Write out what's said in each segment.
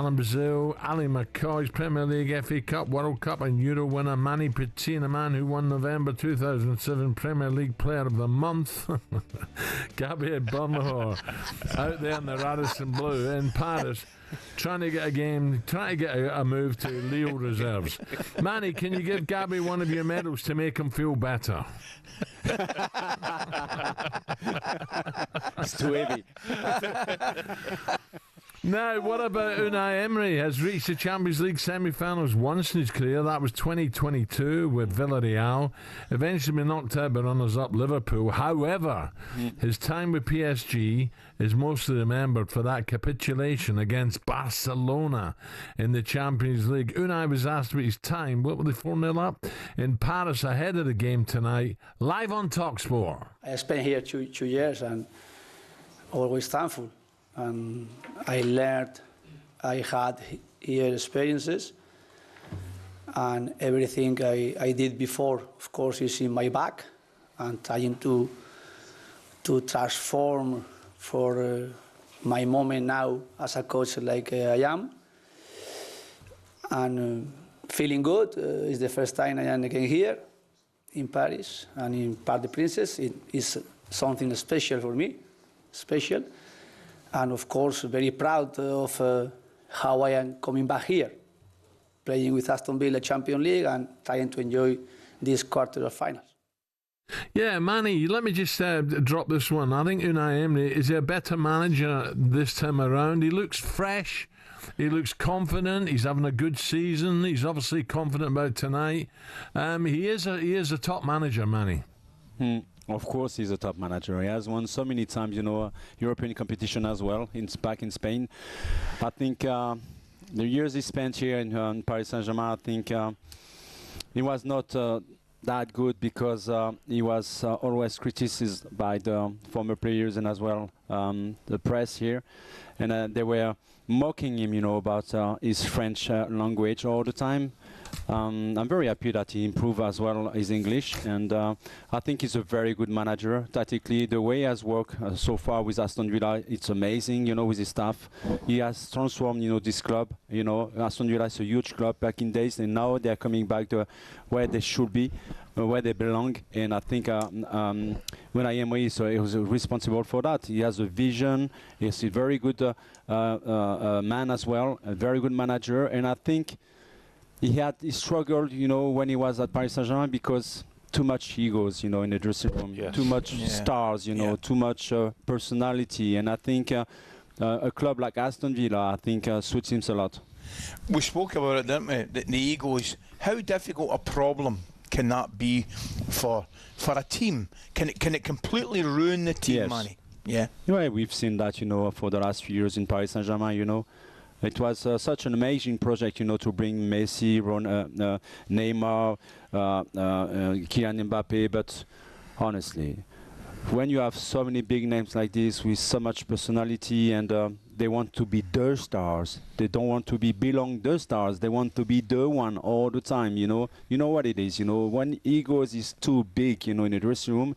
Alan Brazil, Ali McCoist, Premier League, FA Cup, World Cup and Euro winner Emmanuel Petit, and a man who won November 2007 Premier League Player of the Month, Gabby Agbonlahor, out there in the Radisson Blue in Paris, trying to get a move to Lille reserves. Manny, can you give Gabby one of your medals to make him feel better? It's too heavy. Now, what about Unai Emery? Has reached the Champions League semi-finals once in his career. That was 2022 with Villarreal. Eventually been knocked out by runners-up Liverpool. However, his time with PSG is mostly remembered for that capitulation against Barcelona in the Champions League. Unai was asked about his time. What were they 4-0 up? In Paris ahead of the game tonight. Live on talkSPORT. I spent here two years and always thankful. And I learned, I had here experiences, and everything I did before, of course, is in my back, and trying to transform for my moment now as a coach like I am. And feeling good. It's the first time I am again here in Paris and in Parc des Princes. It is something special for me, special. And of course, very proud of how I am coming back here, playing with Aston Villa Champions League and trying to enjoy this quarter of finals. Yeah, Manny, let me just drop this one. I think Unai Emery is a better manager this time around. He looks fresh. He looks confident. He's having a good season. He's obviously confident about tonight. He is a top manager, Manny. Of course, he's a top manager. He has won so many times, European competition as well, back in Spain. I think the years he spent here in Paris Saint-Germain, I think he was not that good because he was always criticized by the former players and as well the press here. And they were mocking him, about his French language all the time. I'm very happy that he improved as well his English, and I think he's a very good manager. Tactically, the way he has worked so far with Aston Villa, it's amazing, with his staff. He has transformed, this club. Aston Villa is a huge club back in days, and now they're coming back to where they should be, where they belong. And I think Unai Emery is responsible for that. He has a vision. He's a very good man as well, a very good manager, and I think he struggled, when he was at Paris Saint-Germain because too much egos, in the dressing room, too much stars, too much personality, and I think a club like Aston Villa, I think suits him a lot. We spoke about it, didn't we? The egos. How difficult a problem can that be for a team? Can it completely ruin the team, Manny? Yeah. We've seen that, for the last few years in Paris Saint-Germain, It was such an amazing project, to bring Messi, Neymar, Kylian Mbappe. But honestly, when you have so many big names like this with so much personality and they want to be the stars, they don't want to belong the stars, they want to be the one all the time, You know what it is, when egos is too big, in the dressing room,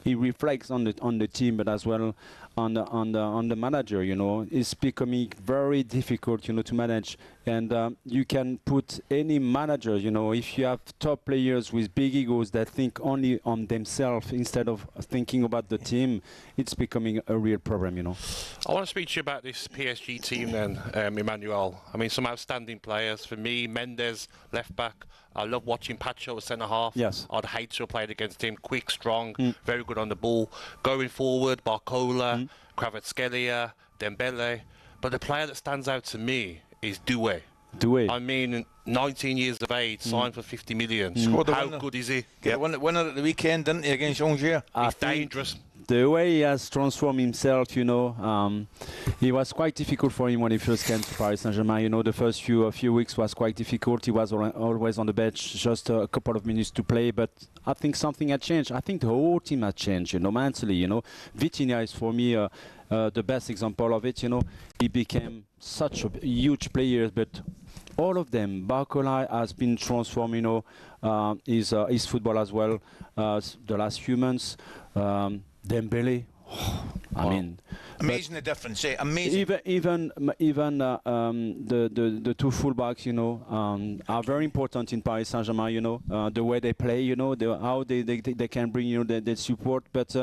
it reflects on the team, but as well on the manager. It's becoming very difficult, to manage. And you can put any manager, if you have top players with big egos that think only on themselves instead of thinking about the team, it's becoming a real problem. I want to speak to you about this PSG team then, Emmanuel. I mean, some outstanding players. For me, Mendes, left back. I love watching Pacho at centre-half. Yes. I'd hate to have played against him. Quick, strong, very good on the ball. Going forward, Barcola, Kvaratskhelia, Dembele. But the player that stands out to me is Doué. I mean, 19 years of age, signed for 50 million. How good is he? Winner at the weekend, didn't he, against Angers? He's dangerous. The way he has transformed himself, it was quite difficult for him when he first came to Paris Saint-Germain. The first few weeks was quite difficult. He was always on the bench, just a couple of minutes to play. But I think something had changed. I think the whole team had changed, mentally. Vitinha is for me the best example of it. He became such a huge player, but all of them, Barcola has been transformed, his football as well. The last few months, Dembele, I mean, amazing the difference. Amazing. Even the two fullbacks, you know, are very important in Paris Saint-Germain. You know, the way they play, you know, how they can bring, you know, the support. But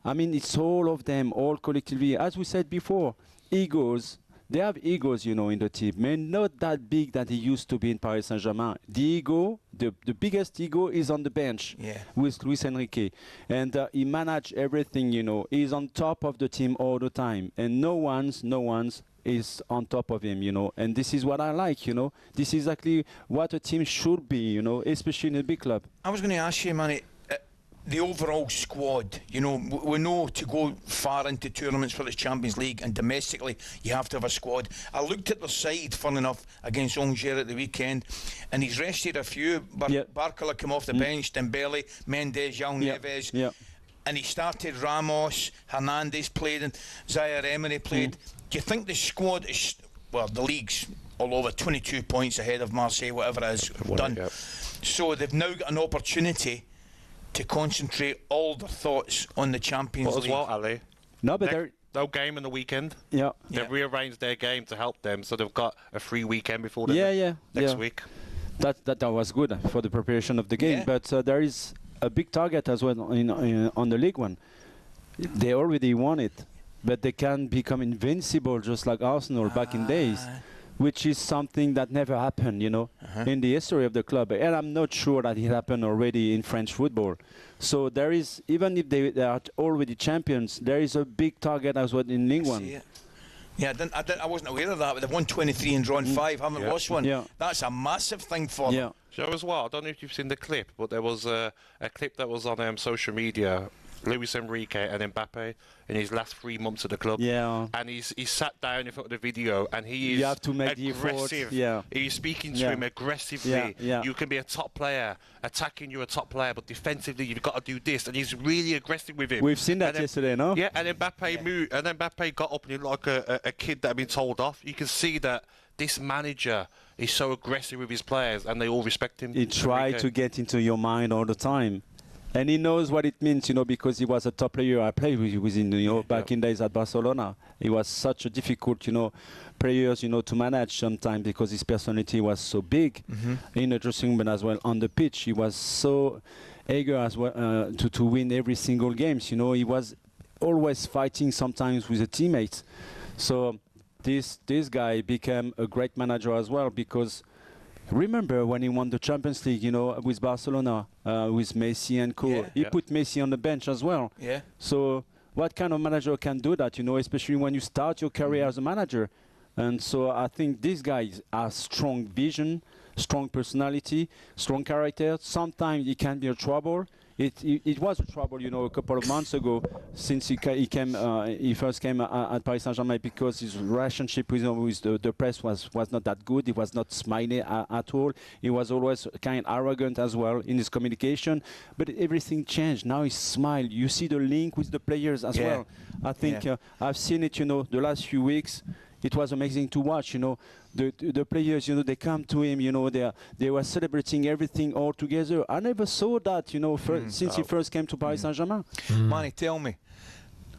I mean, it's all of them, all collectively. As we said before, egos. They have egos, you know, in the team. Man, not that big that he used to be in Paris Saint-Germain. The ego, the biggest ego is on the bench with Luis Enrique. And he managed everything, you know. He's on top of the team all the time. And no one's is on top of him, you know. And this is what I like, you know. This is exactly what a team should be, you know, especially in a big club. I was going to ask you, Manny, the overall squad, you know, we know to go far into tournaments for the Champions League and domestically you have to have a squad. I looked at the side, fun enough, against Angers at the weekend, and he's rested a few. Barcola came off the bench, Dembele, Mendes, João Neves, and he started Ramos, Hernandez played, and Zaire Emery played. Do you think the squad is, well, the league's all over 22 points ahead of Marseille, whatever it is, done. So they've now got an opportunity to concentrate all their thoughts on the Champions League. As well, Ali. No, but no game in the weekend. They've rearranged their game to help them, so they've got a free weekend before the next week. That was good for the preparation of the game. But there is a big target as well on the League One. They already won it, but they can become invincible just like Arsenal back in days, which is something that never happened, you know, in the history of the club. And I'm not sure that it happened already in French football. So there is, even if they are already champions, there is a big target as well in League One. Yeah, I wasn't aware of that, but they've won 23 and drawn 5, haven't lost one. That's a massive thing for them. So as well, I don't know if you've seen the clip, but there was a clip that was on social media. Luis Enrique and Mbappe in his last 3 months at the club. And he's sat down in front of the video and he is aggressive. He's speaking to him aggressively. You can be a top player, attacking you're a top player, but defensively you've got to do this. And he's really aggressive with him. We've seen that yesterday, no? Yeah, and Mbappe moved, and then Mbappe got up and he looked like a kid that had been told off. You can see that this manager is so aggressive with his players and they all respect him. He tried to get into your mind all the time. And he knows what it means, you know, because he was a top player. I played with him, you know, back in days at Barcelona. He was such a difficult, you know, player, you know, to manage sometimes because his personality was so big in the dressing room as well on the pitch. He was so eager as well to win every single game. You know, he was always fighting sometimes with the teammates. So this guy became a great manager as well because. Remember when he won the Champions League, you know, with Barcelona, with Messi and co. He put Messi on the bench as well. So what kind of manager can do that, you know, especially when you start your career as a manager? And so I think these guys have strong vision, strong personality, strong character. Sometimes it can be a trouble. It was a trouble, you know, a couple of months ago since he first came at Paris Saint-Germain because his relationship with the press was not that good. He was not smiling at all. He was always kind of arrogant as well in his communication. But everything changed. Now he smiles. You see the link with the players as well. I think I've seen it, you know, the last few weeks. It was amazing to watch, you know, the players, you know, they come to him, you know, they were celebrating everything all together. I never saw that, you know, since he first came to Paris Saint-Germain. Manny, tell me,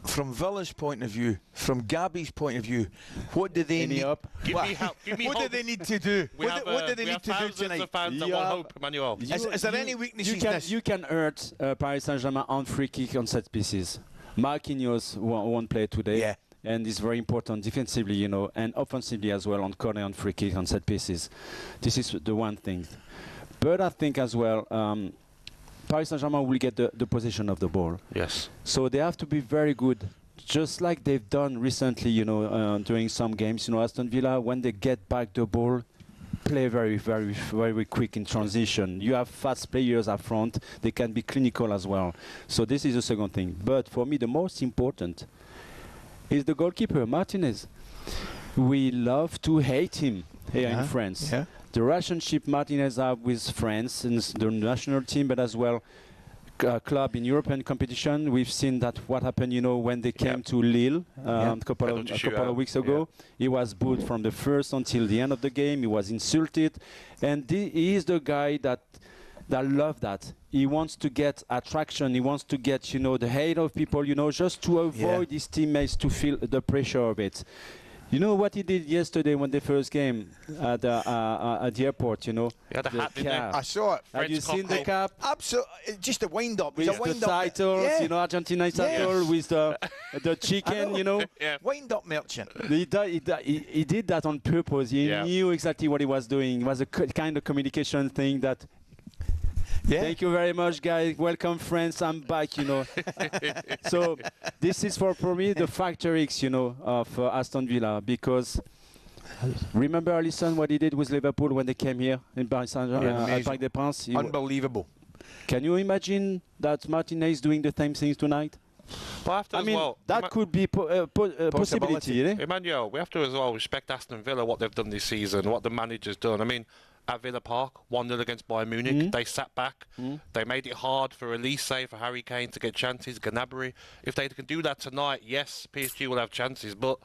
from Villa's point of view, from Gabby's point of view, what do they need? What do they need to do? What do they need to do tonight? Of fans that want hope, Emmanuel. Is there any weaknesses? You can hurt Paris Saint-Germain on free kick on set pieces. Marquinhos won't play today. And it's very important defensively, you know, and offensively as well on corner and free kick on set pieces. This is the one thing. But I think as well, Paris Saint-Germain will get the possession of the ball. Yes. So they have to be very good, just like they've done recently, you know, during some games. You know, Aston Villa, when they get back the ball, play very, very, very quick in transition. You have fast players up front. They can be clinical as well. So this is the second thing. But for me, the most important is the goalkeeper, Martinez. We love to hate him here in France. The relationship Martinez has with France and the national team, but as well club in European competition. We've seen that what happened, you know, when they came to Lille a couple of weeks ago. He was booed from the first until the end of the game. He was insulted. And he is the guy that that love that. He wants to get attraction. He wants to get, the hate of people, just to avoid his teammates to feel the pressure of it. You know what he did yesterday when the first game at the airport, Yeah, the hat, didn't he? I saw it. Have you seen the cap? Absolutely. Just a wind-up. With the titles, Argentina title, with the chicken, Yeah. Wind-up merchant. He did that on purpose. He knew exactly what he was doing. It was a kind of communication thing that... Yeah. Thank you very much, guys. Welcome, friends. I'm back, So this is for me the factor X, of Aston Villa, because remember, Alisson, what he did with Liverpool when they came here in Paris Saint-Germain, at Parc des Princes? Unbelievable. Can you imagine that Martinez doing the same things tonight? But that could be a possibility. Emmanuel, we have to as well respect Aston Villa, what they've done this season, what the manager's done. I mean, at Villa Park, 1-0 against Bayern Munich. They sat back. They made it hard for Elise, for Harry Kane to get chances, Gnabry. If they can do that tonight, yes, PSG will have chances, but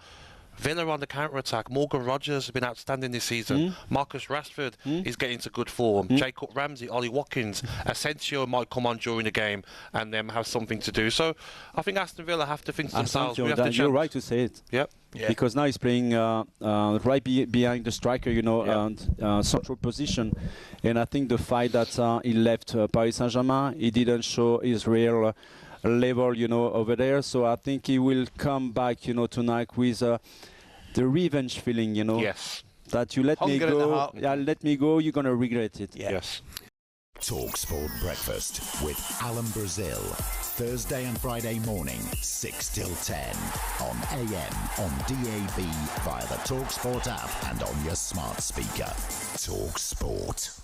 Villa on the counter-attack. Morgan Rogers has been outstanding this season. Marcus Rashford is getting into good form. Jacob Ramsey, Ollie Watkins, Asensio might come on during the game and have something to do. So I think Aston Villa have to think to themselves. You're right to say it. Yep. Yeah. Because now he's playing right behind the striker, and central position. And I think the fact that he left Paris Saint-Germain, he didn't show his real level, over there. So I think he will come back, tonight with the revenge feeling, Yes. That you let me go. Yeah, let me go. You're gonna regret it. Yeah. Yes. talkSPORT Breakfast with Alan Brazil. Thursday and Friday morning, 6 till 10. On AM, on DAB, via the talkSPORT app and on your smart speaker. talkSPORT.